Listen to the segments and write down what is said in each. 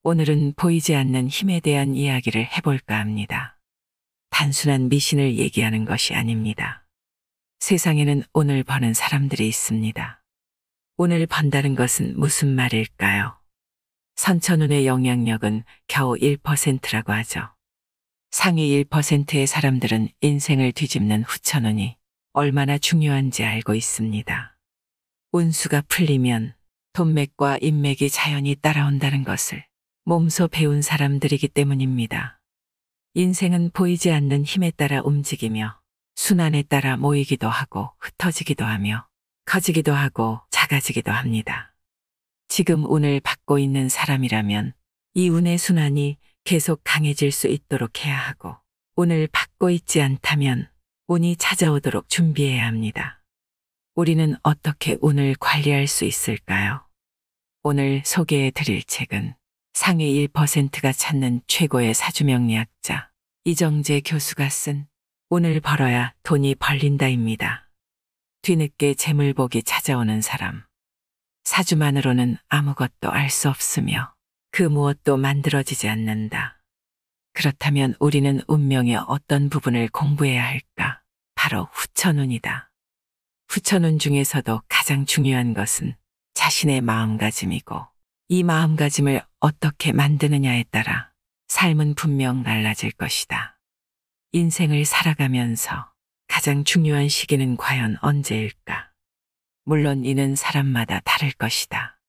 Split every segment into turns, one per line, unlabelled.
오늘은 보이지 않는 힘에 대한 이야기를 해볼까 합니다. 단순한 미신을 얘기하는 것이 아닙니다. 세상에는 오늘 버는 사람들이 있습니다. 오늘 번다는 것은 무슨 말일까요? 선천운의 영향력은 겨우 1%라고 하죠. 상위 1%의 사람들은 인생을 뒤집는 후천운이 얼마나 중요한지 알고 있습니다. 운수가 풀리면 돈맥과 인맥이 자연히 따라온다는 것을 몸소 배운 사람들이기 때문입니다. 인생은 보이지 않는 힘에 따라 움직이며 순환에 따라 모이기도 하고 흩어지기도 하며 커지기도 하고 작아지기도 합니다. 지금 운을 받고 있는 사람이라면 이 운의 순환이 계속 강해질 수 있도록 해야 하고, 운을 받고 있지 않다면 운이 찾아오도록 준비해야 합니다. 우리는 어떻게 운을 관리할 수 있을까요? 오늘 소개해 드릴 책은 상위 1%가 찾는 최고의 사주명리학자 이정재 교수가 쓴 운을 벌어야 돈이 벌린다입니다. 뒤늦게 재물복이 찾아오는 사람. 사주만으로는 아무것도 알 수 없으며 그 무엇도 만들어지지 않는다. 그렇다면 우리는 운명의 어떤 부분을 공부해야 할까? 바로 후천운이다. 후천운 중에서도 가장 중요한 것은 자신의 마음가짐이고, 이 마음가짐을 어떻게 만드느냐에 따라 삶은 분명 달라질 것이다. 인생을 살아가면서 가장 중요한 시기는 과연 언제일까? 물론 이는 사람마다 다를 것이다.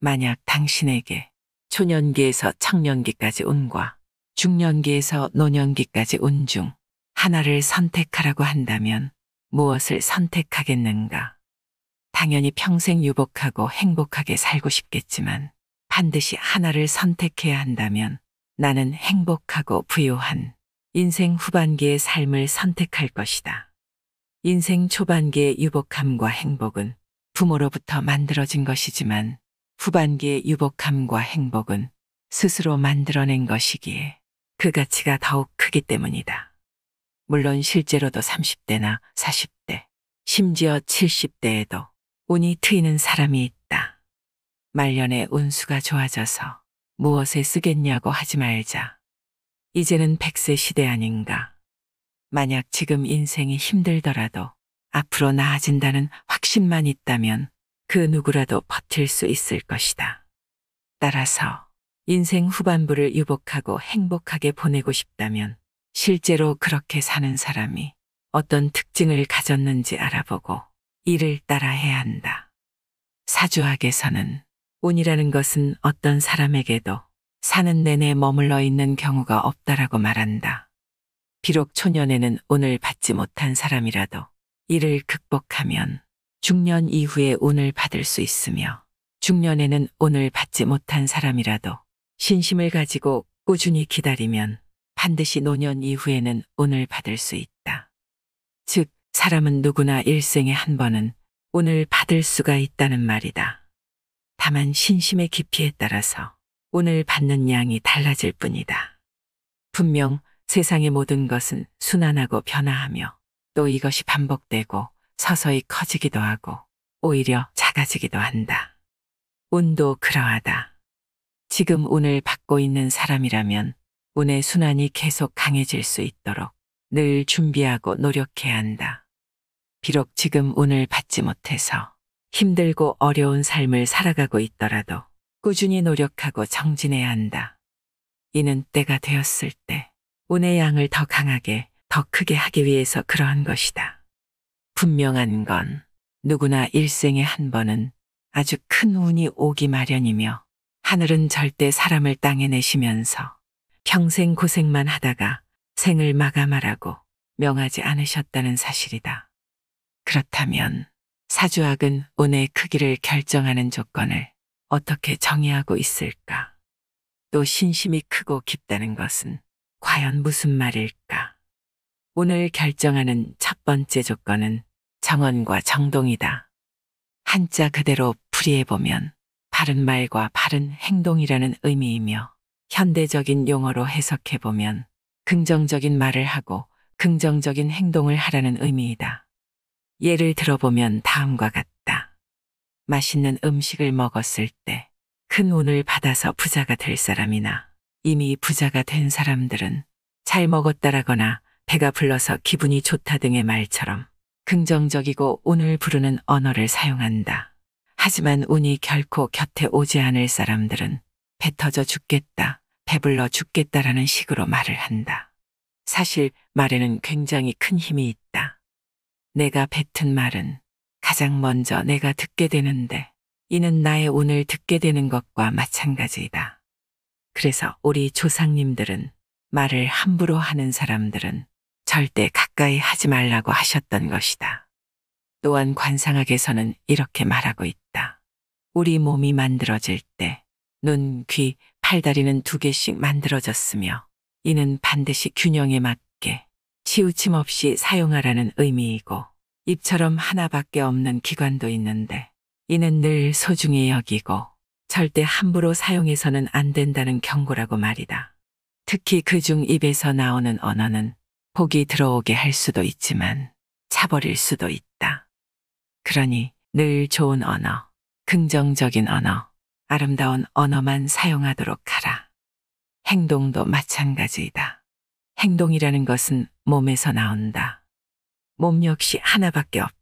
만약 당신에게 초년기에서 청년기까지 운과 중년기에서 노년기까지 운 중 하나를 선택하라고 한다면 무엇을 선택하겠는가? 당연히 평생 유복하고 행복하게 살고 싶겠지만 반드시 하나를 선택해야 한다면 나는 행복하고 부유한 인생 후반기의 삶을 선택할 것이다. 인생 초반기의 유복함과 행복은 부모로부터 만들어진 것이지만 후반기의 유복함과 행복은 스스로 만들어낸 것이기에 그 가치가 더욱 크기 때문이다. 물론 실제로도 30대나 40대, 심지어 70대에도 운이 트이는 사람이 있다. 말년에 운수가 좋아져서 무엇에 쓰겠냐고 하지 말자. 이제는 100세 시대 아닌가. 만약 지금 인생이 힘들더라도 앞으로 나아진다는 확신만 있다면 그 누구라도 버틸 수 있을 것이다. 따라서 인생 후반부를 유복하고 행복하게 보내고 싶다면 실제로 그렇게 사는 사람이 어떤 특징을 가졌는지 알아보고 이를 따라 해야 한다. 사주학에서는 운이라는 것은 어떤 사람에게도 사는 내내 머물러 있는 경우가 없다라고 말한다. 비록 초년에는 운을 받지 못한 사람이라도 이를 극복하면 중년 이후에 운을 받을 수 있으며, 중년에는 운을 받지 못한 사람이라도 신심을 가지고 꾸준히 기다리면 반드시 노년 이후에는 운을 받을 수 있다. 즉, 사람은 누구나 일생에 한 번은 운을 받을 수가 있다는 말이다. 다만 신심의 깊이에 따라서 운을 받는 양이 달라질 뿐이다. 분명 세상의 모든 것은 순환하고 변화하며 또 이것이 반복되고 서서히 커지기도 하고 오히려 작아지기도 한다. 운도 그러하다. 지금 운을 받고 있는 사람이라면 운의 순환이 계속 강해질 수 있도록 늘 준비하고 노력해야 한다. 비록 지금 운을 받지 못해서 힘들고 어려운 삶을 살아가고 있더라도 꾸준히 노력하고 정진해야 한다. 이는 때가 되었을 때 운의 양을 더 강하게, 더 크게 하기 위해서 그러한 것이다. 분명한 건 누구나 일생에 한 번은 아주 큰 운이 오기 마련이며, 하늘은 절대 사람을 땅에 내시면서 평생 고생만 하다가 생을 마감하라고 명하지 않으셨다는 사실이다. 그렇다면 사주학은 운의 크기를 결정하는 조건을 어떻게 정의하고 있을까? 또 신심이 크고 깊다는 것은 과연 무슨 말일까? 운을 결정하는 첫 번째 조건은 정언과 정동이다. 한자 그대로 풀이해보면 바른 말과 바른 행동이라는 의미이며, 현대적인 용어로 해석해보면 긍정적인 말을 하고 긍정적인 행동을 하라는 의미이다. 예를 들어보면 다음과 같다. 맛있는 음식을 먹었을 때 큰 운을 받아서 부자가 될 사람이나 이미 부자가 된 사람들은 잘 먹었다라거나 배가 불러서 기분이 좋다 등의 말처럼 긍정적이고 운을 부르는 언어를 사용한다. 하지만 운이 결코 곁에 오지 않을 사람들은 배 터져 죽겠다, 배불러 죽겠다라는 식으로 말을 한다. 사실 말에는 굉장히 큰 힘이 있다. 내가 뱉은 말은 가장 먼저 내가 듣게 되는데 이는 나의 운을 듣게 되는 것과 마찬가지이다. 그래서 우리 조상님들은 말을 함부로 하는 사람들은 절대 가까이 하지 말라고 하셨던 것이다. 또한 관상학에서는 이렇게 말하고 있다. 우리 몸이 만들어질 때 눈, 귀, 팔다리는 2개씩 만들어졌으며 이는 반드시 균형에 맞게 치우침 없이 사용하라는 의미이고 입처럼 하나밖에 없는 기관도 있는데 이는 늘 소중히 여기고 절대 함부로 사용해서는 안 된다는 경고라고 말이다. 특히 그중 입에서 나오는 언어는 복이 들어오게 할 수도 있지만 차버릴 수도 있다. 그러니 늘 좋은 언어, 긍정적인 언어, 아름다운 언어만 사용하도록 하라. 행동도 마찬가지이다. 행동이라는 것은 몸에서 나온다. 몸 역시 하나밖에 없다.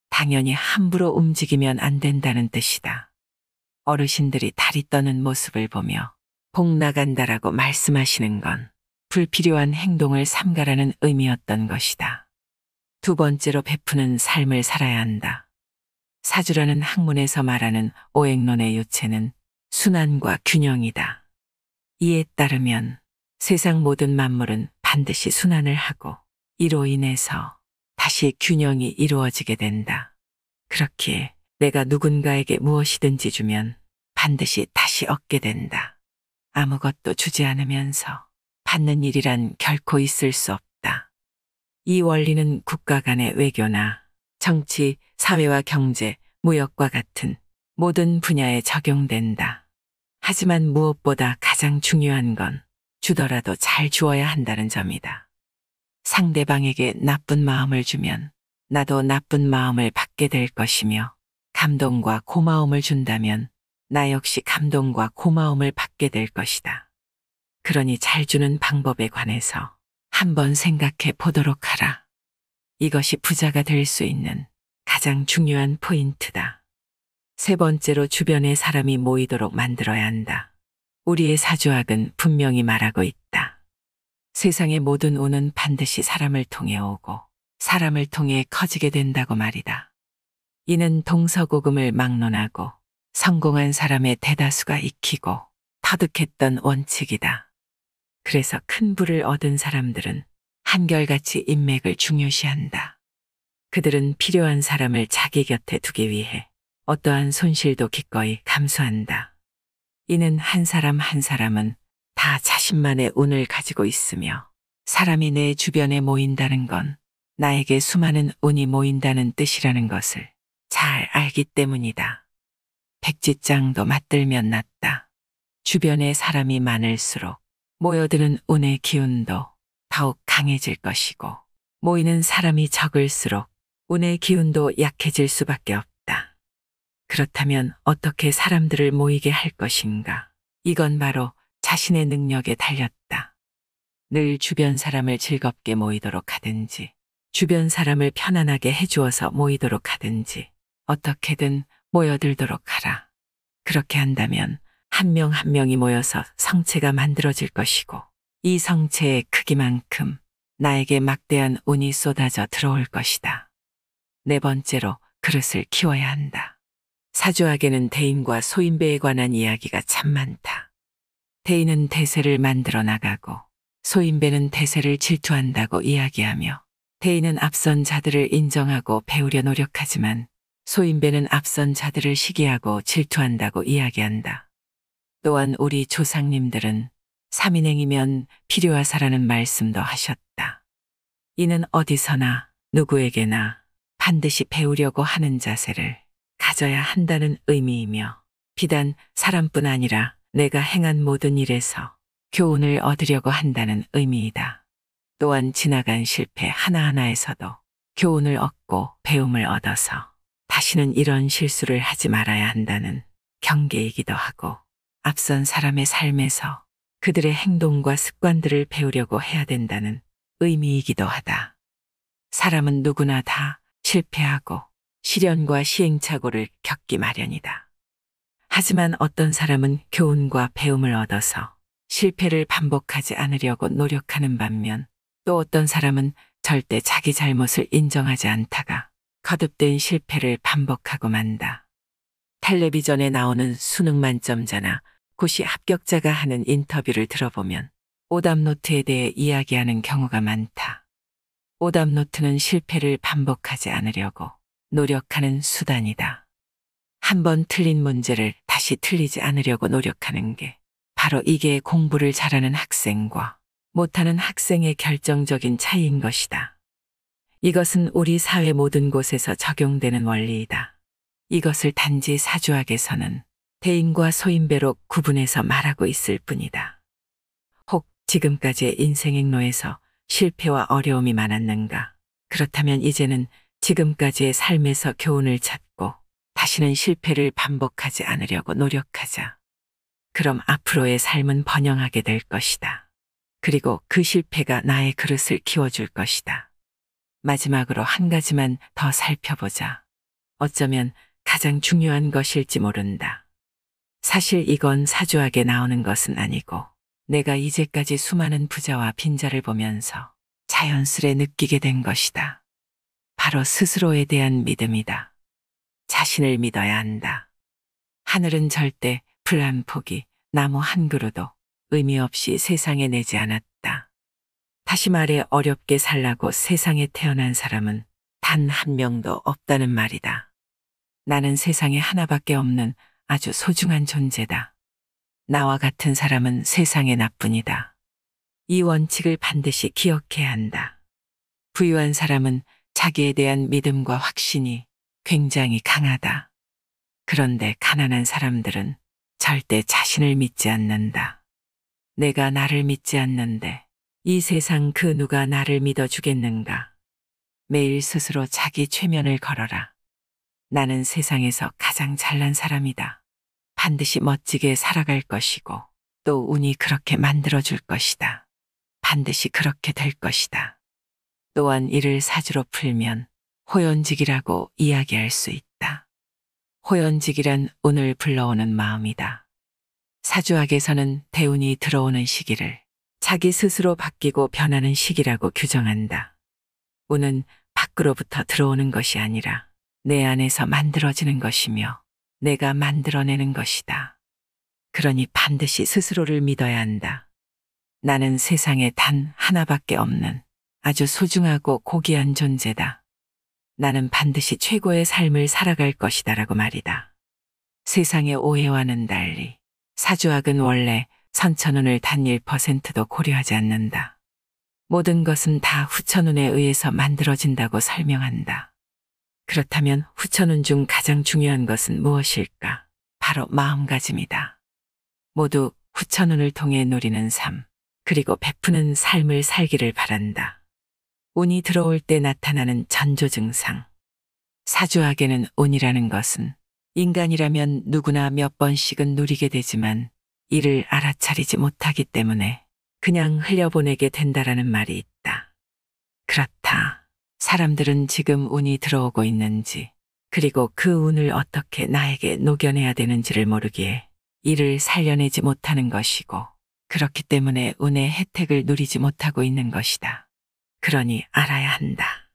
당연히 함부로 움직이면 안 된다는 뜻이다. 어르신들이 다리 떠는 모습을 보며 복 나간다라고 말씀하시는 건 불필요한 행동을 삼가라는 의미였던 것이다. 2번째로 베푸는 삶을 살아야 한다. 사주라는 학문에서 말하는 오행론의 요체는 순환과 균형이다. 이에 따르면 세상 모든 만물은 반드시 순환을 하고 이로 인해서 다시 균형이 이루어지게 된다. 그렇기에 내가 누군가에게 무엇이든지 주면 반드시 다시 얻게 된다. 아무것도 주지 않으면서 받는 일이란 결코 있을 수 없다. 이 원리는 국가 간의 외교나 정치, 사회와 경제, 무역과 같은 모든 분야에 적용된다. 하지만 무엇보다 가장 중요한 건 주더라도 잘 주어야 한다는 점이다. 상대방에게 나쁜 마음을 주면 나도 나쁜 마음을 받게 될 것이며 감동과 고마움을 준다면 나 역시 감동과 고마움을 받게 될 것이다. 그러니 잘 주는 방법에 관해서 한번 생각해 보도록 하라. 이것이 부자가 될 수 있는 가장 중요한 포인트다. 3번째로 주변에 사람이 모이도록 만들어야 한다. 우리의 사주학은 분명히 말하고 있다. 세상의 모든 운은 반드시 사람을 통해 오고 사람을 통해 커지게 된다고 말이다. 이는 동서고금을 막론하고 성공한 사람의 대다수가 익히고 터득했던 원칙이다. 그래서 큰 부를 얻은 사람들은 한결같이 인맥을 중요시한다. 그들은 필요한 사람을 자기 곁에 두기 위해 어떠한 손실도 기꺼이 감수한다. 이는 한 사람 한 사람은 다 자신만의 운을 가지고 있으며 사람이 내 주변에 모인다는 건 나에게 수많은 운이 모인다는 뜻이라는 것을 잘 알기 때문이다. 백지장도 맞들면 낫다. 주변에 사람이 많을수록 모여드는 운의 기운도 더욱 강해질 것이고 모이는 사람이 적을수록 운의 기운도 약해질 수밖에 없다. 그렇다면 어떻게 사람들을 모이게 할 것인가? 이건 바로 자신의 능력에 달렸다. 늘 주변 사람을 즐겁게 모이도록 하든지 주변 사람을 편안하게 해주어서 모이도록 하든지 어떻게든 모여들도록 하라. 그렇게 한다면 한 명 한 명이 모여서 성체가 만들어질 것이고 이 성체의 크기만큼 나에게 막대한 운이 쏟아져 들어올 것이다. 4번째로 그릇을 키워야 한다. 사주학에는 대인과 소인배에 관한 이야기가 참 많다. 대인은 대세를 만들어 나가고 소인배는 대세를 질투한다고 이야기하며 대인은 앞선 자들을 인정하고 배우려 노력하지만 소인배는 앞선 자들을 시기하고 질투한다고 이야기한다. 또한 우리 조상님들은 삼인행이면 필요하사라는 말씀도 하셨다. 이는 어디서나 누구에게나 반드시 배우려고 하는 자세를 가져야 한다는 의미이며 비단 사람뿐 아니라 내가 행한 모든 일에서 교훈을 얻으려고 한다는 의미이다. 또한 지나간 실패 하나하나에서도 교훈을 얻고 배움을 얻어서 다시는 이런 실수를 하지 말아야 한다는 경계이기도 하고 앞선 사람의 삶에서 그들의 행동과 습관들을 배우려고 해야 된다는 의미이기도 하다. 사람은 누구나 다 실패하고 시련과 시행착오를 겪기 마련이다. 하지만 어떤 사람은 교훈과 배움을 얻어서 실패를 반복하지 않으려고 노력하는 반면 또 어떤 사람은 절대 자기 잘못을 인정하지 않다가 거듭된 실패를 반복하고 만다. 텔레비전에 나오는 수능 만점자나 고시 합격자가 하는 인터뷰를 들어보면 오답노트에 대해 이야기하는 경우가 많다. 오답노트는 실패를 반복하지 않으려고 노력하는 수단이다. 한 번 틀린 문제를 다시 틀리지 않으려고 노력하는 게 바로 이게 공부를 잘하는 학생과 못하는 학생의 결정적인 차이인 것이다. 이것은 우리 사회 모든 곳에서 적용되는 원리이다. 이것을 단지 사주학에서는 대인과 소인배로 구분해서 말하고 있을 뿐이다. 혹 지금까지의 인생행로에서 실패와 어려움이 많았는가? 그렇다면 이제는 지금까지의 삶에서 교훈을 찾고 다시는 실패를 반복하지 않으려고 노력하자. 그럼 앞으로의 삶은 번영하게 될 것이다. 그리고 그 실패가 나의 그릇을 키워줄 것이다. 마지막으로 한 가지만 더 살펴보자. 어쩌면 가장 중요한 것일지 모른다. 사실 이건 사주학에 나오는 것은 아니고 내가 이제까지 수많은 부자와 빈자를 보면서 자연스레 느끼게 된 것이다. 바로 스스로에 대한 믿음이다. 자신을 믿어야 한다. 하늘은 절대 풀 한 포기, 나무 한 그루도 의미 없이 세상에 내지 않았다. 다시 말해 어렵게 살라고 세상에 태어난 사람은 단 한 명도 없다는 말이다. 나는 세상에 하나밖에 없는 아주 소중한 존재다. 나와 같은 사람은 세상에 나뿐이다. 이 원칙을 반드시 기억해야 한다. 부유한 사람은 자기에 대한 믿음과 확신이 굉장히 강하다. 그런데 가난한 사람들은 절대 자신을 믿지 않는다. 내가 나를 믿지 않는데 이 세상 그 누가 나를 믿어주겠는가? 매일 스스로 자기 최면을 걸어라. 나는 세상에서 가장 잘난 사람이다. 반드시 멋지게 살아갈 것이고 또 운이 그렇게 만들어줄 것이다. 반드시 그렇게 될 것이다. 또한 이를 사주로 풀면 호연직이라고 이야기할 수 있다. 호연직이란 운을 불러오는 마음이다. 사주학에서는 대운이 들어오는 시기를 자기 스스로 바뀌고 변하는 시기라고 규정한다. 운은 밖으로부터 들어오는 것이 아니라 내 안에서 만들어지는 것이며 내가 만들어내는 것이다. 그러니 반드시 스스로를 믿어야 한다. 나는 세상에 단 하나밖에 없는 아주 소중하고 고귀한 존재다. 나는 반드시 최고의 삶을 살아갈 것이다라고 말이다. 세상의 오해와는 달리 사주학은 원래 선천운을 단 1%도 고려하지 않는다. 모든 것은 다 후천운에 의해서 만들어진다고 설명한다. 그렇다면 후천운 중 가장 중요한 것은 무엇일까? 바로 마음가짐이다. 모두 후천운을 통해 누리는 삶, 그리고 베푸는 삶을 살기를 바란다. 운이 들어올 때 나타나는 전조 증상. 사주학에는 운이라는 것은 인간이라면 누구나 몇 번씩은 누리게 되지만 이를 알아차리지 못하기 때문에 그냥 흘려보내게 된다라는 말이 있다. 그렇다. 사람들은 지금 운이 들어오고 있는지, 그리고 그 운을 어떻게 나에게 녹여내야 되는지를 모르기에 이를 살려내지 못하는 것이고, 그렇기 때문에 운의 혜택을 누리지 못하고 있는 것이다. 그러니 알아야 한다.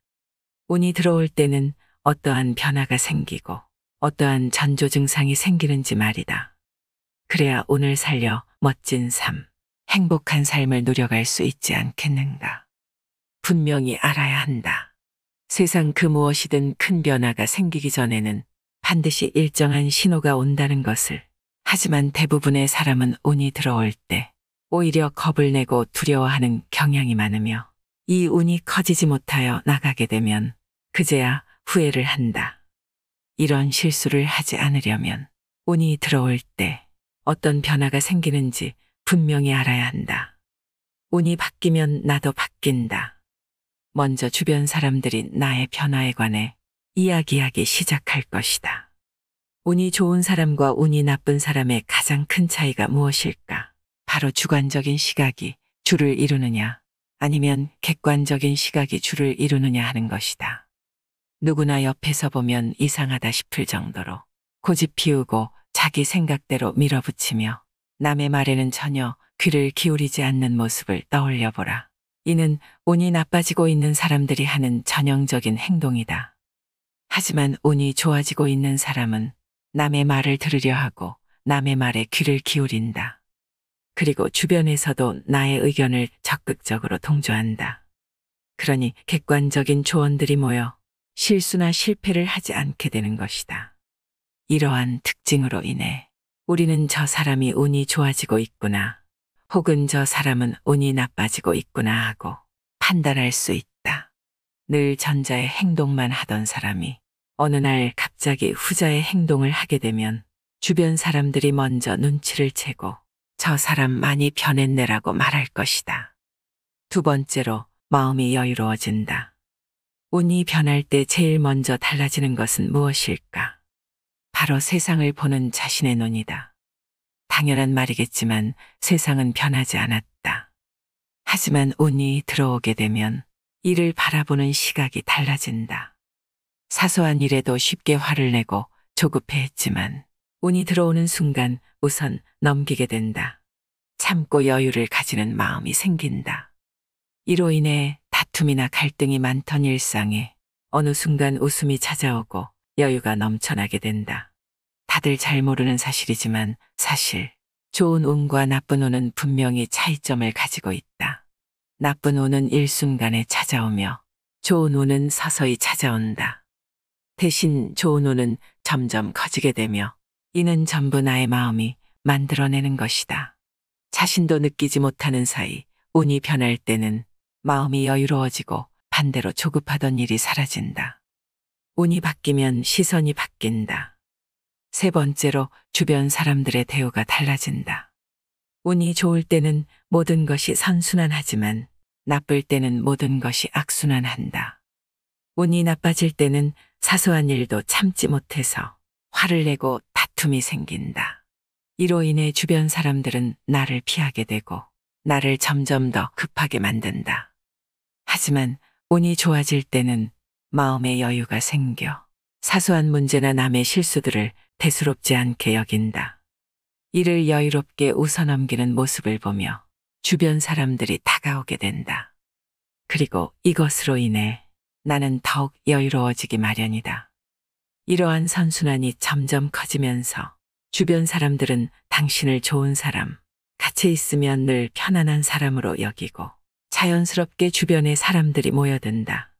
운이 들어올 때는 어떠한 변화가 생기고 어떠한 전조 증상이 생기는지 말이다. 그래야 운을 살려 멋진 삶, 행복한 삶을 누려갈 수 있지 않겠는가. 분명히 알아야 한다. 세상 그 무엇이든 큰 변화가 생기기 전에는 반드시 일정한 신호가 온다는 것을. 하지만 대부분의 사람은 운이 들어올 때 오히려 겁을 내고 두려워하는 경향이 많으며 이 운이 커지지 못하여 나가게 되면 그제야 후회를 한다. 이런 실수를 하지 않으려면 운이 들어올 때 어떤 변화가 생기는지 분명히 알아야 한다. 운이 바뀌면 나도 바뀐다. 먼저 주변 사람들이 나의 변화에 관해 이야기하기 시작할 것이다. 운이 좋은 사람과 운이 나쁜 사람의 가장 큰 차이가 무엇일까? 바로 주관적인 시각이 주를 이루느냐, 아니면 객관적인 시각이 주를 이루느냐 하는 것이다. 누구나 옆에서 보면 이상하다 싶을 정도로 고집 피우고 자기 생각대로 밀어붙이며 남의 말에는 전혀 귀를 기울이지 않는 모습을 떠올려 보라. 이는 운이 나빠지고 있는 사람들이 하는 전형적인 행동이다. 하지만 운이 좋아지고 있는 사람은 남의 말을 들으려 하고 남의 말에 귀를 기울인다. 그리고 주변에서도 나의 의견을 적극적으로 동조한다. 그러니 객관적인 조언들이 모여 실수나 실패를 하지 않게 되는 것이다. 이러한 특징으로 인해 우리는 저 사람이 운이 좋아지고 있구나, 혹은 저 사람은 운이 나빠지고 있구나 하고 판단할 수 있다. 늘 전자의 행동만 하던 사람이 어느 날 갑자기 후자의 행동을 하게 되면 주변 사람들이 먼저 눈치를 채고 저 사람 많이 변했네라고 말할 것이다. 두 번째로, 마음이 여유로워진다. 운이 변할 때 제일 먼저 달라지는 것은 무엇일까? 바로 세상을 보는 자신의 눈이다. 당연한 말이겠지만 세상은 변하지 않았다. 하지만 운이 들어오게 되면 이를 바라보는 시각이 달라진다. 사소한 일에도 쉽게 화를 내고 조급해했지만 운이 들어오는 순간 우선 넘기게 된다. 참고 여유를 가지는 마음이 생긴다. 이로 인해 다툼이나 갈등이 많던 일상에 어느 순간 웃음이 찾아오고 여유가 넘쳐나게 된다. 다들 잘 모르는 사실이지만 사실 좋은 운과 나쁜 운은 분명히 차이점을 가지고 있다. 나쁜 운은 일순간에 찾아오며 좋은 운은 서서히 찾아온다. 대신 좋은 운은 점점 커지게 되며 이는 전부 나의 마음이 만들어내는 것이다. 자신도 느끼지 못하는 사이 운이 변할 때는 마음이 여유로워지고 반대로 조급하던 일이 사라진다. 운이 바뀌면 시선이 바뀐다. 세 번째로, 주변 사람들의 대우가 달라진다. 운이 좋을 때는 모든 것이 선순환하지만 나쁠 때는 모든 것이 악순환한다. 운이 나빠질 때는 사소한 일도 참지 못해서 화를 내고 다툼이 생긴다. 이로 인해 주변 사람들은 나를 피하게 되고 나를 점점 더 급하게 만든다. 하지만 운이 좋아질 때는 마음의 여유가 생겨 사소한 문제나 남의 실수들을 대수롭지 않게 여긴다. 이를 여유롭게 웃어넘기는 모습을 보며 주변 사람들이 다가오게 된다. 그리고 이것으로 인해 나는 더욱 여유로워지기 마련이다. 이러한 선순환이 점점 커지면서 주변 사람들은 당신을 좋은 사람, 같이 있으면 늘 편안한 사람으로 여기고 자연스럽게 주변에 사람들이 모여든다.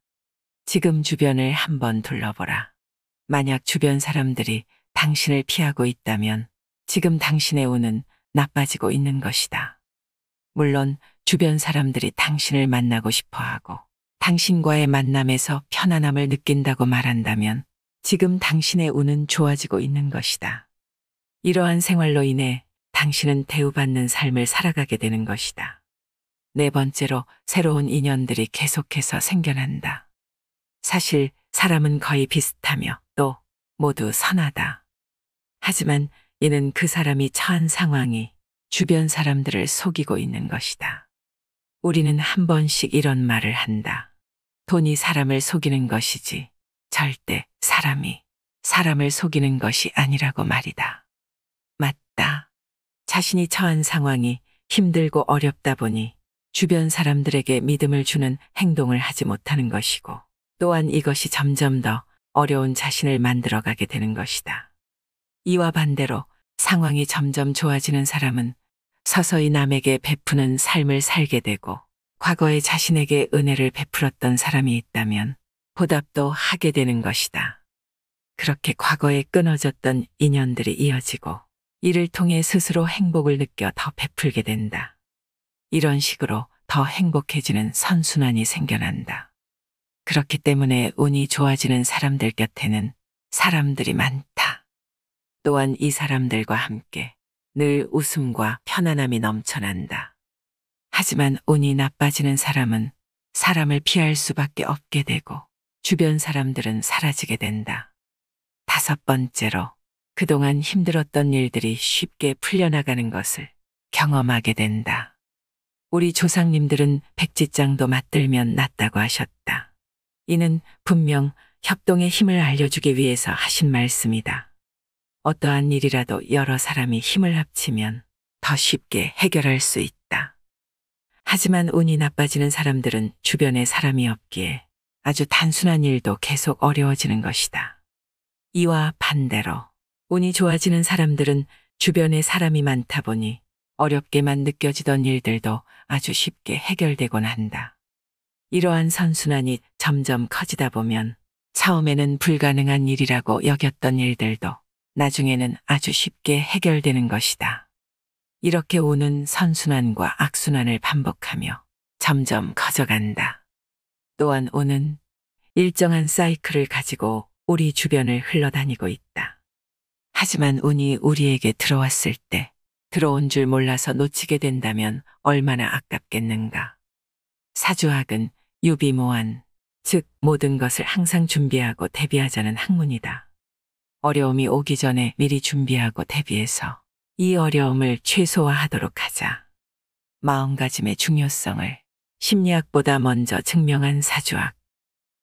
지금 주변을 한번 둘러보라. 만약 주변 사람들이 당신을 피하고 있다면 지금 당신의 운은 나빠지고 있는 것이다. 물론 주변 사람들이 당신을 만나고 싶어 하고 당신과의 만남에서 편안함을 느낀다고 말한다면 지금 당신의 운은 좋아지고 있는 것이다. 이러한 생활로 인해 당신은 대우받는 삶을 살아가게 되는 것이다. 네 번째로, 새로운 인연들이 계속해서 생겨난다. 사실 사람은 거의 비슷하며 또 모두 선하다. 하지만 이는 그 사람이 처한 상황이 주변 사람들을 속이고 있는 것이다. 우리는 한 번씩 이런 말을 한다. 돈이 사람을 속이는 것이지 절대 사람이 사람을 속이는 것이 아니라고 말이다. 맞다. 자신이 처한 상황이 힘들고 어렵다 보니 주변 사람들에게 믿음을 주는 행동을 하지 못하는 것이고 또한 이것이 점점 더 어려운 자신을 만들어가게 되는 것이다. 이와 반대로 상황이 점점 좋아지는 사람은 서서히 남에게 베푸는 삶을 살게 되고 과거에 자신에게 은혜를 베풀었던 사람이 있다면 보답도 하게 되는 것이다. 그렇게 과거에 끊어졌던 인연들이 이어지고 이를 통해 스스로 행복을 느껴 더 베풀게 된다. 이런 식으로 더 행복해지는 선순환이 생겨난다. 그렇기 때문에 운이 좋아지는 사람들 곁에는 사람들이 많다. 또한 이 사람들과 함께 늘 웃음과 편안함이 넘쳐난다. 하지만 운이 나빠지는 사람은 사람을 피할 수밖에 없게 되고 주변 사람들은 사라지게 된다. 다섯 번째로, 그동안 힘들었던 일들이 쉽게 풀려나가는 것을 경험하게 된다. 우리 조상님들은 백지장도 맞들면 낫다고 하셨다. 이는 분명 협동의 힘을 알려주기 위해서 하신 말씀이다. 어떠한 일이라도 여러 사람이 힘을 합치면 더 쉽게 해결할 수 있다. 하지만 운이 나빠지는 사람들은 주변에 사람이 없기에 아주 단순한 일도 계속 어려워지는 것이다. 이와 반대로 운이 좋아지는 사람들은 주변에 사람이 많다 보니 어렵게만 느껴지던 일들도 아주 쉽게 해결되곤 한다. 이러한 선순환이 점점 커지다 보면 처음에는 불가능한 일이라고 여겼던 일들도 나중에는 아주 쉽게 해결되는 것이다. 이렇게 오는 선순환과 악순환을 반복하며 점점 커져간다. 또한 운은 일정한 사이클을 가지고 우리 주변을 흘러다니고 있다. 하지만 운이 우리에게 들어왔을 때 들어온 줄 몰라서 놓치게 된다면 얼마나 아깝겠는가. 사주학은 유비무환, 즉 모든 것을 항상 준비하고 대비하자는 학문이다. 어려움이 오기 전에 미리 준비하고 대비해서 이 어려움을 최소화하도록 하자. 마음가짐의 중요성을 심리학보다 먼저 증명한 사주학.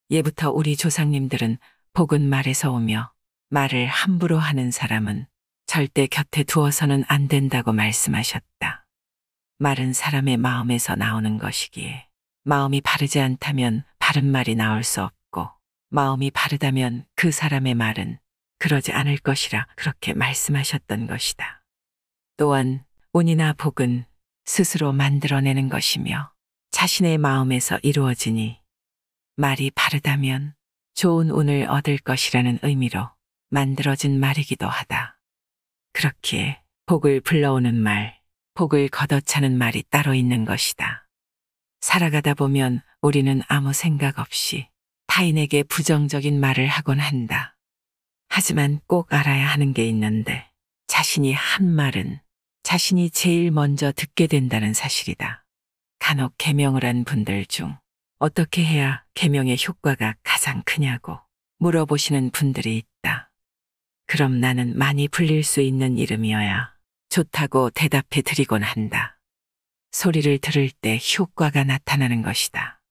예부터 우리 조상님들은 복은 말에서 오며 말을 함부로 하는 사람은 절대 곁에 두어서는 안 된다고 말씀하셨다. 말은 사람의 마음에서 나오는 것이기에 마음이 바르지 않다면 바른 말이 나올 수 없고 마음이 바르다면 그 사람의 말은 그러지 않을 것이라 그렇게 말씀하셨던 것이다. 또한 운이나 복은 스스로 만들어내는 것이며 자신의 마음에서 이루어지니 말이 바르다면 좋은 운을 얻을 것이라는 의미로 만들어진 말이기도 하다. 그렇기에 복을 불러오는 말, 복을 걷어차는 말이 따로 있는 것이다. 살아가다 보면 우리는 아무 생각 없이 타인에게 부정적인 말을 하곤 한다. 하지만 꼭 알아야 하는 게 있는데 자신이 한 말은 자신이 제일 먼저 듣게 된다는 사실이다. 간혹 계명을 한 분들 중 어떻게 해야 계명의 효과가 가장 크냐고 물어보시는 분들이 있다. 그럼 나는 많이 불릴 수 있는 이름이어야 좋다고 대답해 드리곤 한다. 소리를 들을 때 효과가 나타나는 것이다.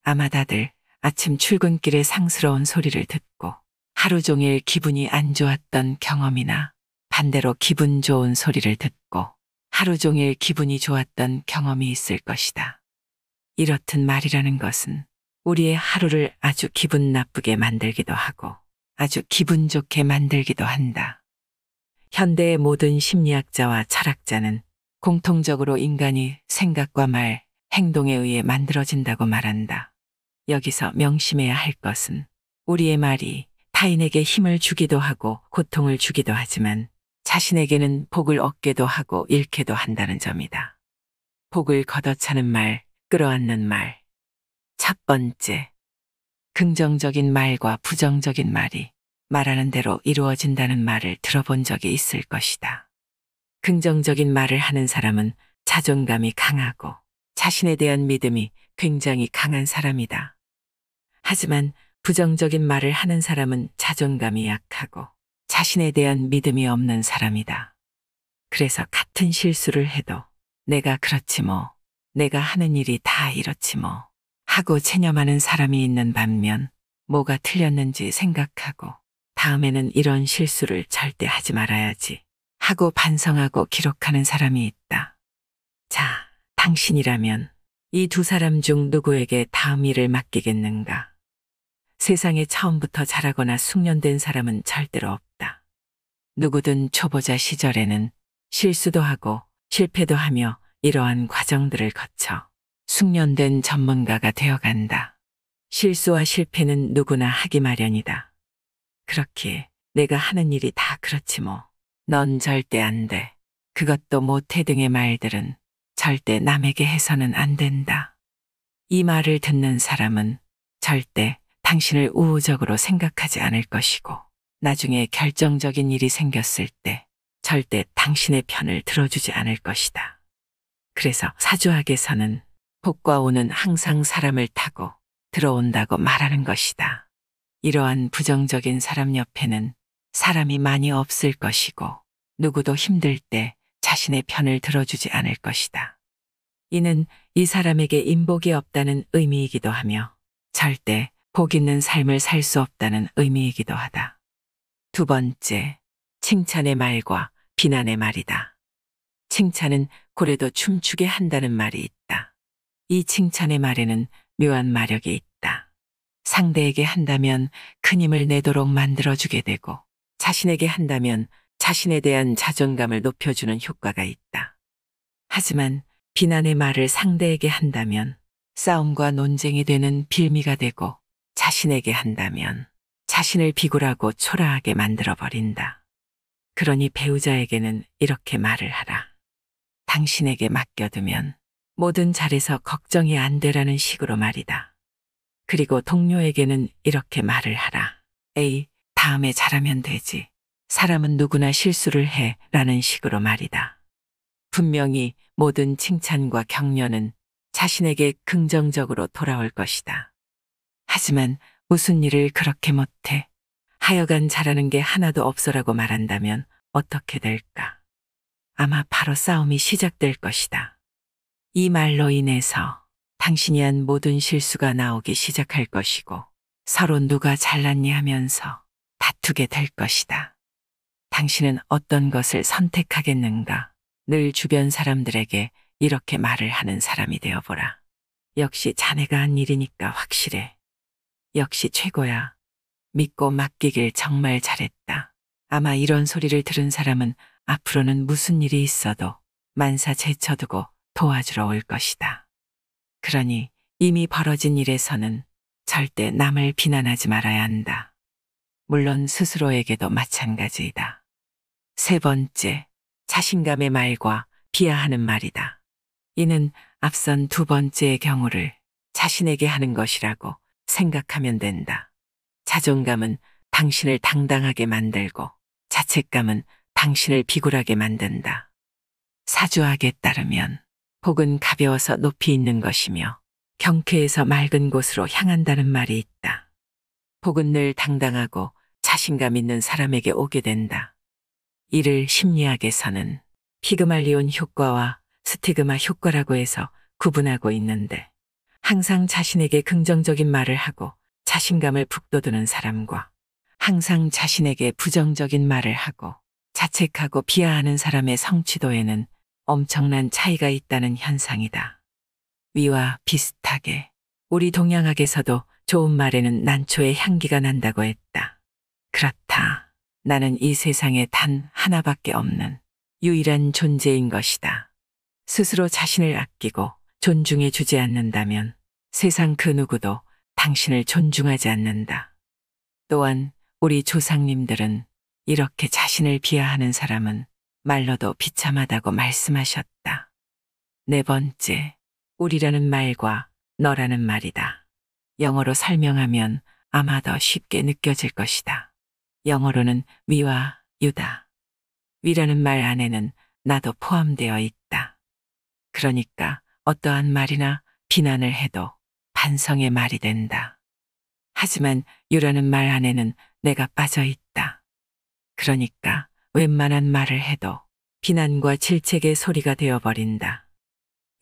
아마 다들 아침 출근길에 상스러운 소리를 듣고 하루 종일 기분이 안 좋았던 경험이나 반대로 기분 좋은 소리를 듣고 하루 종일 기분이 좋았던 경험이 있을 것이다. 이렇듯 말이라는 것은 우리의 하루를 아주 기분 나쁘게 만들기도 하고 아주 기분 좋게 만들기도 한다. 현대의 모든 심리학자와 철학자는 공통적으로 인간이 생각과 말, 행동에 의해 만들어진다고 말한다. 여기서 명심해야 할 것은 우리의 말이 타인에게 힘을 주기도 하고 고통을 주기도 하지만 자신에게는 복을 얻게도 하고 잃게도 한다는 점이다. 복을 걷어차는 말, 끌어안는 말. 첫 번째, 긍정적인 말과 부정적인 말이 말하는 대로 이루어진다는 말을 들어본 적이 있을 것이다. 긍정적인 말을 하는 사람은 자존감이 강하고 자신에 대한 믿음이 굉장히 강한 사람이다. 하지만 부정적인 말을 하는 사람은 자존감이 약하고 자신에 대한 믿음이 없는 사람이다. 그래서 같은 실수를 해도 내가 그렇지 뭐, 내가 하는 일이 다 이렇지 뭐 하고 체념하는 사람이 있는 반면 뭐가 틀렸는지 생각하고 다음에는 이런 실수를 절대 하지 말아야지 하고 반성하고 기록하는 사람이 있다. 자, 당신이라면 이 두 사람 중 누구에게 다음 일을 맡기겠는가? 세상에 처음부터 잘하거나 숙련된 사람은 절대로 없다. 누구든 초보자 시절에는 실수도 하고 실패도 하며 이러한 과정들을 거쳐 숙련된 전문가가 되어간다. 실수와 실패는 누구나 하기 마련이다. 그렇기에 내가 하는 일이 다 그렇지 뭐, 넌 절대 안 돼, 그것도 못해 등의 말들은 절대 남에게 해서는 안 된다. 이 말을 듣는 사람은 절대 당신을 우호적으로 생각하지 않을 것이고 나중에 결정적인 일이 생겼을 때 절대 당신의 편을 들어주지 않을 것이다. 그래서 사주학에서는 복과 운은 항상 사람을 타고 들어온다고 말하는 것이다. 이러한 부정적인 사람 옆에는 사람이 많이 없을 것이고 누구도 힘들 때 자신의 편을 들어주지 않을 것이다. 이는 이 사람에게 인복이 없다는 의미이기도 하며 절대 복 있는 삶을 살 수 없다는 의미이기도 하다. 두 번째, 칭찬의 말과 비난의 말이다. 칭찬은 고래도 춤추게 한다는 말이 있다. 이 칭찬의 말에는 묘한 마력이 있다. 상대에게 한다면 큰 힘을 내도록 만들어주게 되고 자신에게 한다면 자신에 대한 자존감을 높여주는 효과가 있다. 하지만 비난의 말을 상대에게 한다면 싸움과 논쟁이 되는 빌미가 되고 자신에게 한다면 자신을 비굴하고 초라하게 만들어버린다. 그러니 배우자에게는 이렇게 말을 하라. 당신에게 맡겨두면 뭐든 잘해서 걱정이 안 되라는 식으로 말이다. 그리고 동료에게는 이렇게 말을 하라. 에이, 다음에 잘하면 되지. 사람은 누구나 실수를 해 라는 식으로 말이다. 분명히 모든 칭찬과 격려는 자신에게 긍정적으로 돌아올 것이다. 하지만 무슨 일을 그렇게 못해? 하여간 잘하는 게 하나도 없어라고 말한다면 어떻게 될까? 아마 바로 싸움이 시작될 것이다. 이 말로 인해서 당신이 한 모든 실수가 나오기 시작할 것이고 서로 누가 잘났니 하면서 다투게 될 것이다. 당신은 어떤 것을 선택하겠는가? 늘 주변 사람들에게 이렇게 말을 하는 사람이 되어보라. 역시 자네가 한 일이니까 확실해. 역시 최고야. 믿고 맡기길 정말 잘했다. 아마 이런 소리를 들은 사람은 앞으로는 무슨 일이 있어도 만사 제쳐두고 도와주러 올 것이다. 그러니 이미 벌어진 일에서는 절대 남을 비난하지 말아야 한다. 물론 스스로에게도 마찬가지이다. 세 번째, 자신감의 말과 비하하는 말이다. 이는 앞선 두 번째의 경우를 자신에게 하는 것이라고 생각하면 된다. 자존감은 당신을 당당하게 만들고 자책감은 당신을 비굴하게 만든다. 사주학에 따르면 복은 가벼워서 높이 있는 것이며 경쾌해서 맑은 곳으로 향한다는 말이 있다. 복은 늘 당당하고 자신감 있는 사람에게 오게 된다. 이를 심리학에서는 피그말리온 효과와 스티그마 효과라고 해서 구분하고 있는데 항상 자신에게 긍정적인 말을 하고 자신감을 북돋우는 사람과 항상 자신에게 부정적인 말을 하고 자책하고 비하하는 사람의 성취도에는 엄청난 차이가 있다는 현상이다. 위와 비슷하게 우리 동양학에서도 좋은 말에는 난초의 향기가 난다고 했다. 그렇다. 나는 이 세상에 단 하나밖에 없는 유일한 존재인 것이다. 스스로 자신을 아끼고 존중해 주지 않는다면 세상 그 누구도 당신을 존중하지 않는다. 또한 우리 조상님들은 이렇게 자신을 비하하는 사람은 말로도 비참하다고 말씀하셨다. 네 번째, 우리라는 말과 너라는 말이다. 영어로 설명하면 아마 더 쉽게 느껴질 것이다. 영어로는 위와 you다. 위라는 말 안에는 나도 포함되어 있다. 그러니까 어떠한 말이나 비난을 해도 반성의 말이 된다. 하지만 you라는 말 안에는 내가 빠져 있다. 그러니까 웬만한 말을 해도 비난과 질책의 소리가 되어버린다.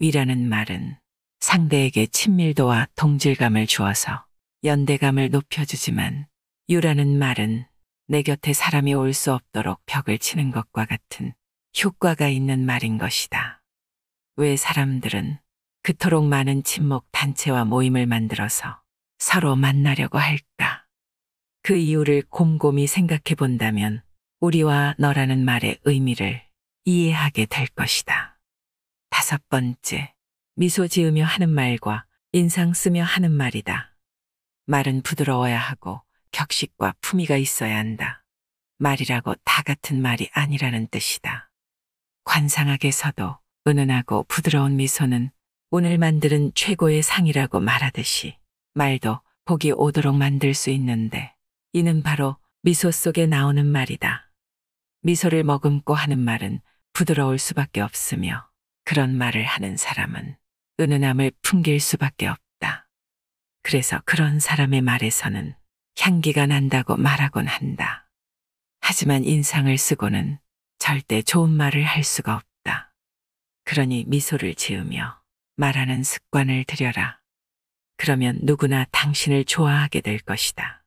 위라는 말은 상대에게 친밀도와 동질감을 주어서 연대감을 높여주지만 you라는 말은 내 곁에 사람이 올 수 없도록 벽을 치는 것과 같은 효과가 있는 말인 것이다. 왜 사람들은 그토록 많은 친목 단체와 모임을 만들어서 서로 만나려고 할까? 그 이유를 곰곰이 생각해 본다면 우리와 너라는 말의 의미를 이해하게 될 것이다. 다섯 번째, 미소 지으며 하는 말과 인상 쓰며 하는 말이다. 말은 부드러워야 하고 격식과 품위가 있어야 한다. 말이라고 다 같은 말이 아니라는 뜻이다. 관상학에서도 은은하고 부드러운 미소는 운을 만드는 최고의 상이라고 말하듯이 말도 복이 오도록 만들 수 있는데 이는 바로 미소 속에 나오는 말이다. 미소를 머금고 하는 말은 부드러울 수밖에 없으며 그런 말을 하는 사람은 은은함을 풍길 수밖에 없다. 그래서 그런 사람의 말에서는 향기가 난다고 말하곤 한다. 하지만 인상을 쓰고는 절대 좋은 말을 할 수가 없다. 그러니 미소를 지으며 말하는 습관을 들여라. 그러면 누구나 당신을 좋아하게 될 것이다.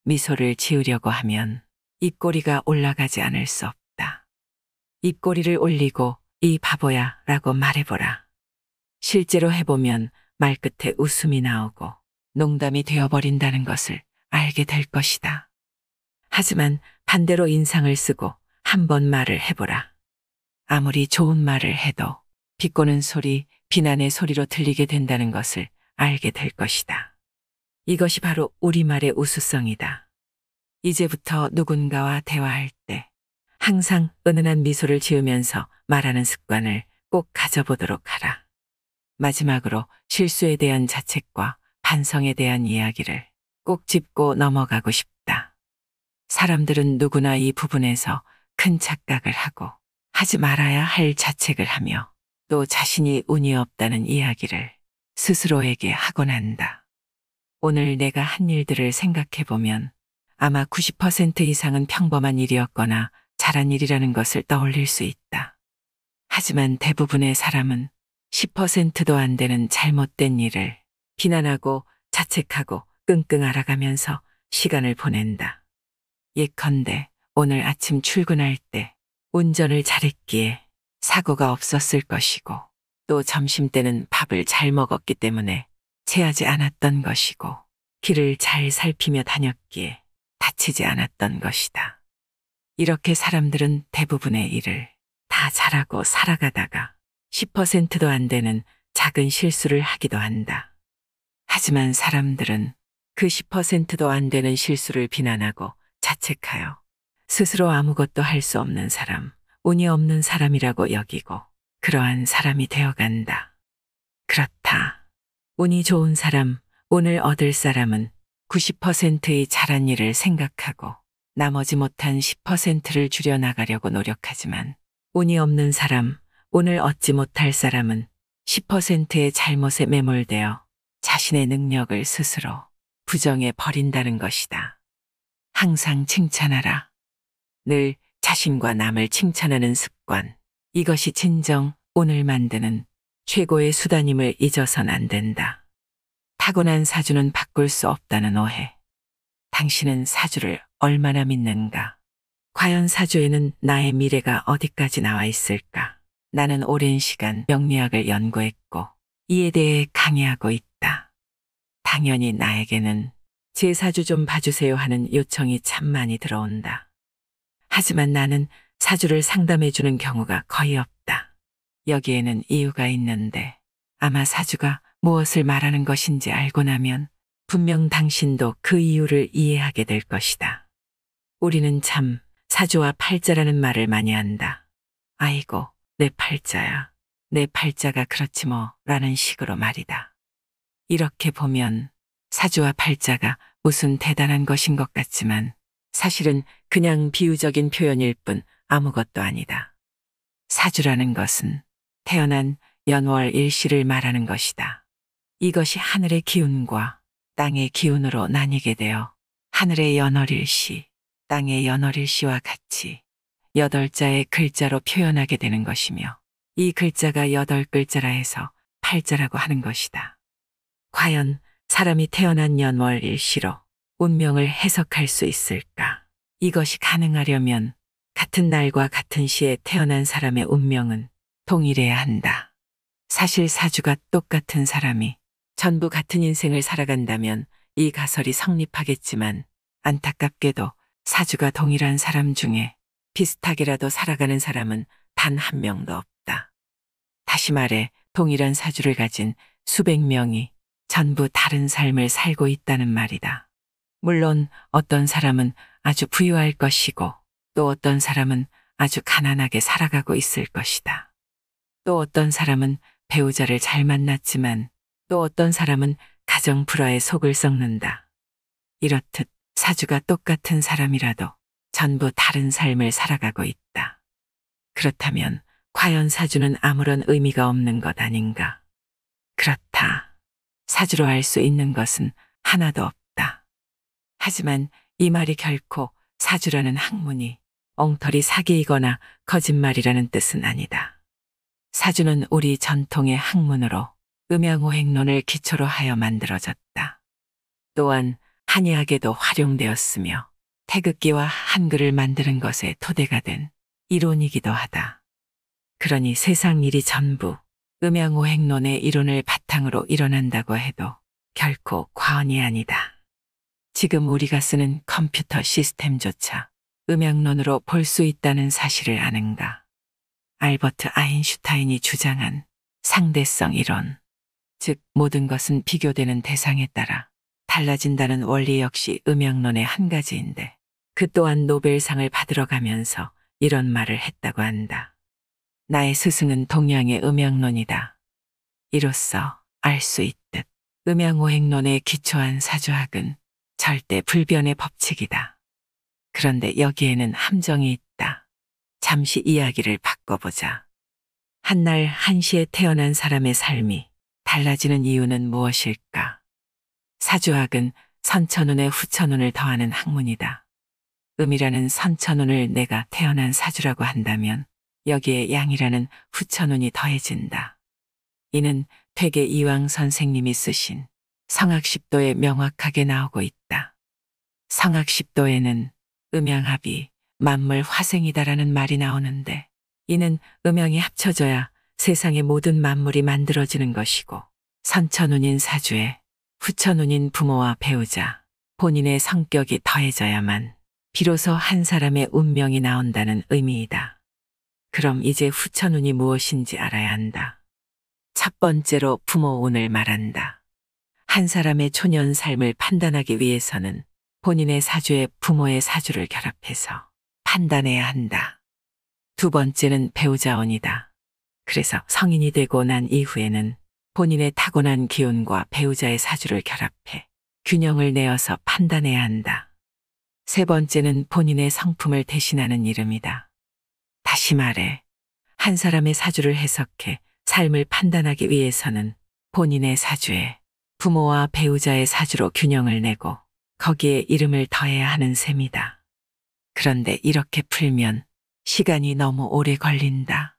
미소를 지으려고 하면 입꼬리가 올라가지 않을 수 없다. 입꼬리를 올리고 이 바보야 라고 말해보라. 실제로 해보면 말끝에 웃음이 나오고 농담이 되어버린다는 것을 알게 될 것이다. 하지만 반대로 인상을 쓰고 한번 말을 해보라. 아무리 좋은 말을 해도 비꼬는 소리, 비난의 소리로 들리게 된다는 것을 알게 될 것이다. 이것이 바로 우리말의 우수성이다. 이제부터 누군가와 대화할 때 항상 은은한 미소를 지으면서 말하는 습관을 꼭 가져보도록 하라. 마지막으로 실수에 대한 자책과 반성에 대한 이야기를 꼭 짚고 넘어가고 싶다. 사람들은 누구나 이 부분에서 큰 착각을 하고 하지 말아야 할 자책을 하며 또 자신이 운이 없다는 이야기를 스스로에게 하곤 한다. 오늘 내가 한 일들을 생각해보면 아마 90% 이상은 평범한 일이었거나 잘한 일이라는 것을 떠올릴 수 있다. 하지만 대부분의 사람은 10%도 안 되는 잘못된 일을 비난하고 자책하고 끙끙 앓아가면서 시간을 보낸다. 예컨대 오늘 아침 출근할 때 운전을 잘했기에 사고가 없었을 것이고 또 점심때는 밥을 잘 먹었기 때문에 체하지 않았던 것이고 길을 잘 살피며 다녔기에 다치지 않았던 것이다. 이렇게 사람들은 대부분의 일을 다 잘하고 살아가다가 10%도 안 되는 작은 실수를 하기도 한다. 하지만 사람들은 그 10%도 안 되는 실수를 비난하고 자책하여 스스로 아무것도 할 수 없는 사람, 운이 없는 사람이라고 여기고 그러한 사람이 되어간다. 그렇다. 운이 좋은 사람, 운을 얻을 사람은 90%의 잘한 일을 생각하고 나머지 못한 10%를 줄여나가려고 노력하지만 운이 없는 사람, 운을 얻지 못할 사람은 10%의 잘못에 매몰되어 자신의 능력을 스스로 부정해 버린다는 것이다. 항상 칭찬하라. 늘 자신과 남을 칭찬하는 습관. 이것이 진정 운을 만드는 최고의 수단임을 잊어선 안 된다. 타고난 사주는 바꿀 수 없다는 오해. 당신은 사주를 얼마나 믿는가? 과연 사주에는 나의 미래가 어디까지 나와 있을까? 나는 오랜 시간 명리학을 연구했고 이에 대해 강의하고 있다. 당연히 나에게는 제 사주 좀 봐주세요 하는 요청이 참 많이 들어온다. 하지만 나는 사주를 상담해주는 경우가 거의 없다. 여기에는 이유가 있는데 아마 사주가 무엇을 말하는 것인지 알고 나면 분명 당신도 그 이유를 이해하게 될 것이다. 우리는 참 사주와 팔자라는 말을 많이 한다. 아이고, 내 팔자야. 내 팔자가 그렇지 뭐 라는 식으로 말이다. 이렇게 보면 사주와 팔자가 무슨 대단한 것인 것 같지만 사실은 그냥 비유적인 표현일 뿐 아무것도 아니다. 사주라는 것은 태어난 연월 일시를 말하는 것이다. 이것이 하늘의 기운과 땅의 기운으로 나뉘게 되어 하늘의 연월일시, 땅의 연월일시와 같이 8자의 글자로 표현하게 되는 것이며 이 글자가 8글자라 해서 팔자라고 하는 것이다. 과연 사람이 태어난 연월일시로 운명을 해석할 수 있을까? 이것이 가능하려면 같은 날과 같은 시에 태어난 사람의 운명은 동일해야 한다. 사실 사주가 똑같은 사람이 전부 같은 인생을 살아간다면 이 가설이 성립하겠지만 안타깝게도 사주가 동일한 사람 중에 비슷하게라도 살아가는 사람은 단 한 명도 없다. 다시 말해 동일한 사주를 가진 수백 명이 전부 다른 삶을 살고 있다는 말이다. 물론 어떤 사람은 아주 부유할 것이고 또 어떤 사람은 아주 가난하게 살아가고 있을 것이다. 또 어떤 사람은 배우자를 잘 만났지만 또 어떤 사람은 가정 불화에 속을 썩는다. 이렇듯 사주가 똑같은 사람이라도 전부 다른 삶을 살아가고 있다. 그렇다면 과연 사주는 아무런 의미가 없는 것 아닌가? 그렇다. 사주로 알 수 있는 것은 하나도 없다. 하지만 이 말이 결코 사주라는 학문이 엉터리 사기이거나 거짓말이라는 뜻은 아니다. 사주는 우리 전통의 학문으로 음양오행론을 기초로 하여 만들어졌다. 또한 한의학에도 활용되었으며 태극기와 한글을 만드는 것에 토대가 된 이론이기도 하다. 그러니 세상 일이 전부 음양오행론의 이론을 바탕으로 일어난다고 해도 결코 과언이 아니다. 지금 우리가 쓰는 컴퓨터 시스템조차 음양론으로 볼 수 있다는 사실을 아는가? 알버트 아인슈타인이 주장한 상대성 이론, 즉 모든 것은 비교되는 대상에 따라 달라진다는 원리 역시 음양론의 한 가지인데 그 또한 노벨상을 받으러 가면서 이런 말을 했다고 한다. 나의 스승은 동양의 음양론이다. 이로써 알 수 있듯 음양오행론에 기초한 사주학은 절대 불변의 법칙이다. 그런데 여기에는 함정이 있다. 잠시 이야기를 바꿔보자. 한날 한시에 태어난 사람의 삶이 달라지는 이유는 무엇일까? 사주학은 선천운에 후천운을 더하는 학문이다. 음이라는 선천운을 내가 태어난 사주라고 한다면 여기에 양이라는 후천운이 더해진다. 이는 퇴계 이황 선생님이 쓰신 성학십도에 명확하게 나오고 있다. 성학십도에는 음양합이 만물 화생이다라는 말이 나오는데 이는 음양이 합쳐져야 세상의 모든 만물이 만들어지는 것이고 선천운인 사주에 후천운인 부모와 배우자, 본인의 성격이 더해져야만 비로소 한 사람의 운명이 나온다는 의미이다. 그럼 이제 후천운이 무엇인지 알아야 한다. 첫 번째로 부모운을 말한다. 한 사람의 초년 삶을 판단하기 위해서는 본인의 사주에 부모의 사주를 결합해서 판단해야 한다. 두 번째는 배우자운이다. 그래서 성인이 되고 난 이후에는 본인의 타고난 기운과 배우자의 사주를 결합해 균형을 내어서 판단해야 한다. 세 번째는 본인의 성품을 대신하는 이름이다. 다시 말해, 한 사람의 사주를 해석해 삶을 판단하기 위해서는 본인의 사주에 부모와 배우자의 사주로 균형을 내고 거기에 이름을 더해야 하는 셈이다. 그런데 이렇게 풀면 시간이 너무 오래 걸린다.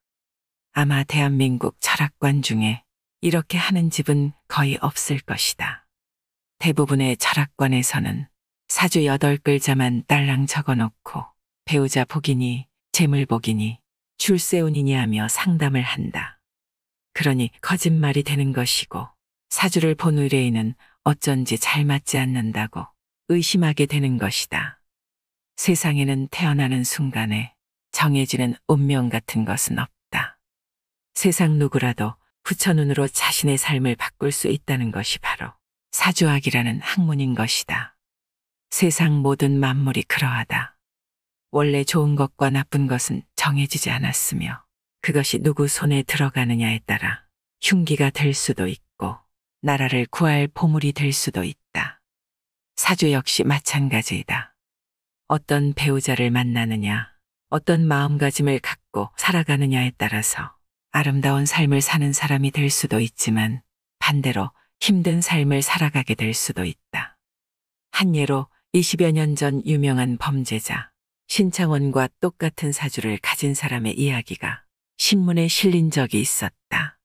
아마 대한민국 철학관 중에 이렇게 하는 집은 거의 없을 것이다. 대부분의 철학관에서는 사주 8글자만 딸랑 적어놓고 배우자 복이니 재물 복이니 출세운이니 하며 상담을 한다. 그러니 거짓말이 되는 것이고 사주를 본 의뢰인은 어쩐지 잘 맞지 않는다고 의심하게 되는 것이다. 세상에는 태어나는 순간에 정해지는 운명 같은 것은 없다. 세상 누구라도 후천운으로 자신의 삶을 바꿀 수 있다는 것이 바로 사주학이라는 학문인 것이다. 세상 모든 만물이 그러하다. 원래 좋은 것과 나쁜 것은 정해지지 않았으며 그것이 누구 손에 들어가느냐에 따라 흉기가 될 수도 있고 나라를 구할 보물이 될 수도 있다. 사주 역시 마찬가지이다. 어떤 배우자를 만나느냐, 어떤 마음가짐을 갖고 살아가느냐에 따라서 아름다운 삶을 사는 사람이 될 수도 있지만 반대로 힘든 삶을 살아가게 될 수도 있다. 한 예로 20여 년 전 유명한 범죄자 신창원과 똑같은 사주를 가진 사람의 이야기가 신문에 실린 적이 있었다.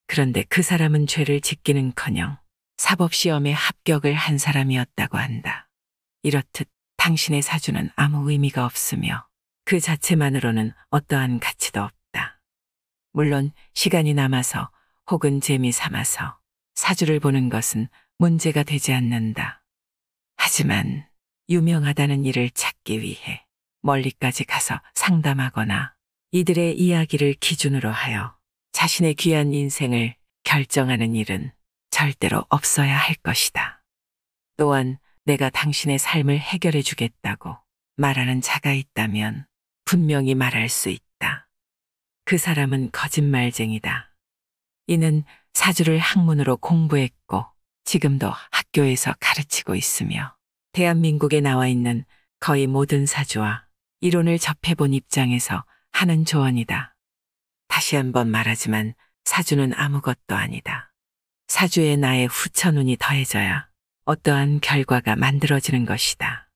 그런데 그 사람은 죄를 짓기는커녕 사법시험에 합격을 한 사람이었다고 한다. 이렇듯 당신의 사주는 아무 의미가 없으며 그 자체만으로는 어떠한 가치도 없다. 물론 시간이 남아서 혹은 재미 삼아서 사주를 보는 것은 문제가 되지 않는다. 하지만 유명하다는 일을 찾기 위해 멀리까지 가서 상담하거나 이들의 이야기를 기준으로 하여 자신의 귀한 인생을 결정하는 일은 절대로 없어야 할 것이다. 또한 내가 당신의 삶을 해결해 주겠다고 말하는 자가 있다면 분명히 말할 수 있다. 그 사람은 거짓말쟁이다. 이는 사주를 학문으로 공부했고 지금도 학교에서 가르치고 있으며 대한민국에 나와 있는 거의 모든 사주와 이론을 접해본 입장에서 하는 조언이다. 다시 한번 말하지만 사주는 아무것도 아니다. 사주에 나의 후천운이 더해져야 어떠한 결과가 만들어지는 것이다.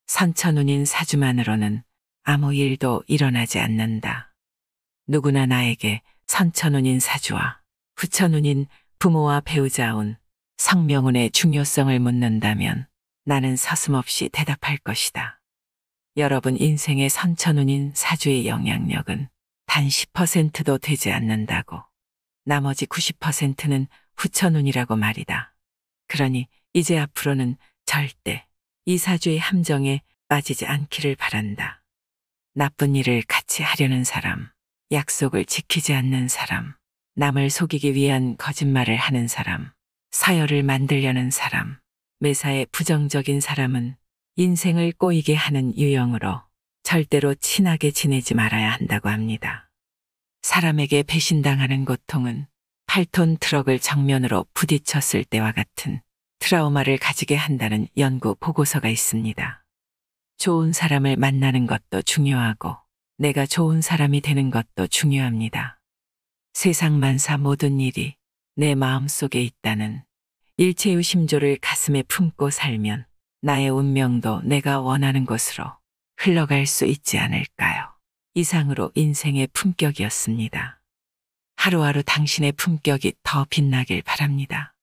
선천운인 사주만으로는 아무 일도 일어나지 않는다. 누구나 나에게 선천운인 사주와 후천운인 부모와 배우자운 성명운의 중요성을 묻는다면 나는 서슴없이 대답할 것이다. 여러분 인생의 선천운인 사주의 영향력은 단 10%도 되지 않는다고. 나머지 90%는 후천운이라고 말이다. 그러니 이제 앞으로는 절대 이 사주의 함정에 빠지지 않기를 바란다. 나쁜 일을 같이 하려는 사람, 약속을 지키지 않는 사람, 남을 속이기 위한 거짓말을 하는 사람, 서열을 만들려는 사람, 매사에 부정적인 사람은 인생을 꼬이게 하는 유형으로 절대로 친하게 지내지 말아야 한다고 합니다. 사람에게 배신당하는 고통은 8톤 트럭을 정면으로 부딪혔을 때와 같은 트라우마를 가지게 한다는 연구 보고서가 있습니다. 좋은 사람을 만나는 것도 중요하고 내가 좋은 사람이 되는 것도 중요합니다. 세상 만사 모든 일이 내 마음속에 있다는 일체의 심조를 가슴에 품고 살면 나의 운명도 내가 원하는 곳으로 흘러갈 수 있지 않을까요? 이상으로 인생의 품격이었습니다. 하루하루 당신의 품격이 더 빛나길 바랍니다.